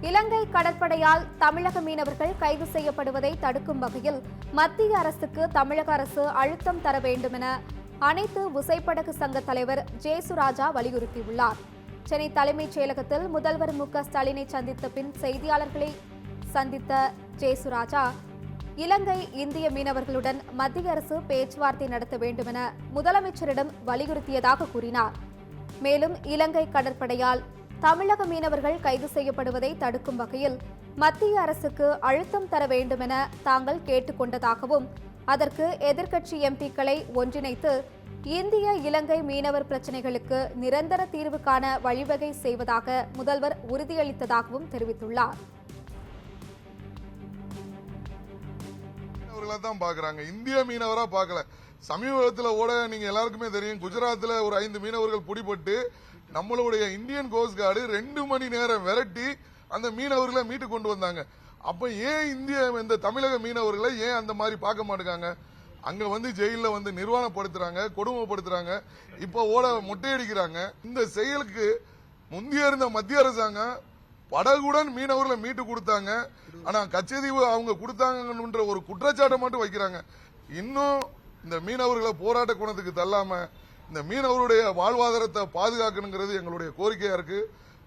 இலங்கை கடற்படையால் தமிழக மீனவர்கள் கைது செய்யப்படுவதை தடுக்கும் வகையில் மத்திய அரசுக்கு தமிழக அரசு அழுத்தம் தர வேண்டும் என அனைத்து விசைப்படகு சங்க தலைவர் ஜேசுராஜா வலியுறுத்தியுள்ளார். சென்னை தலைமைச் செயலகத்தில் முதல்வர் மு.க.ஸ்டாலினை சந்தித்த பின் செய்தியாளர்களை சந்தித்த ஜேசுராஜா, இலங்கை இந்திய மீனவர்களுடன் மத்திய அரசு பேச்சுவார்த்தை நடத்த வேண்டும் என முதலமைச்சரிடம் வலியுறுத்தியதாக கூறினார். மேலும் இலங்கை கடற்படையால் தமிழக மீனவர்கள் கைது செய்யப்படுவதை தடுக்கும் வகையில் மத்திய அரசுக்கு அழுத்தம் தர வேண்டும் என தாங்கள் கேட்டுக் கொண்டதாகவும், அதற்கு எதிர்க்கட்சி எம்பிக்களை ஒன்றிணைத்து இந்திய இலங்கை மீனவர் பிரச்சினைகளுக்கு நிரந்தர தீர்வு காண வழிவகை செய்வதாக முதல்வர் உறுதியளித்ததாகவும் தெரிவித்துள்ளார். தான் பாக்குறாங்க, இந்திய மீனவரா பார்க்கல. சமீபத்தில் ஓட நீங்க எல்லாருக்குமே தெரியும், குஜராத்தில் ஒரு 5 மீனவர்கள் பிடிபட்டு நம்மளுடைய இந்தியன் கோஸ்ட் கார்டு 2 மணி நேரம் விரட்டி அந்த மீனவர்களை மீட்டு கொண்டு வந்தாங்க. அப்ப ஏன் இந்த தமிழக மீனவர்களை ஏன் அந்த மாதிரி பார்க்க மாட்டேங்காங்க? அங்க வந்து ஜெயில வந்து நிர்வாணப்படுத்துறாங்க, கொடுமைப்படுத்துறாங்க, இப்ப ஓட மொட்டையடிக்கிறாங்க. இந்த செயலுக்கு முந்தைய இருந்த மத்திய அரசாங்கம் படகுடன் மீனவர்களை மீட்டு கொடுத்தாங்க. ஆனா கச்சதீவு அவங்க கொடுத்தாங்கன்ற ஒரு குற்றச்சாட்டை மட்டும் வைக்கிறாங்க. இன்னும் இந்த மீனவர்களை போராட்ட குணத்துக்கு தள்ளாம இந்த மீனவருடைய வாழ்வாதாரத்தை பாதுகாக்கணுங்கிறது எங்களுடைய கோரிக்கையா இருக்கு.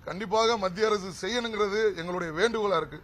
கண்டிப்பாக மத்திய அரசு செய்யணுங்கிறது எங்களுடைய வேண்டுகோளா இருக்கு.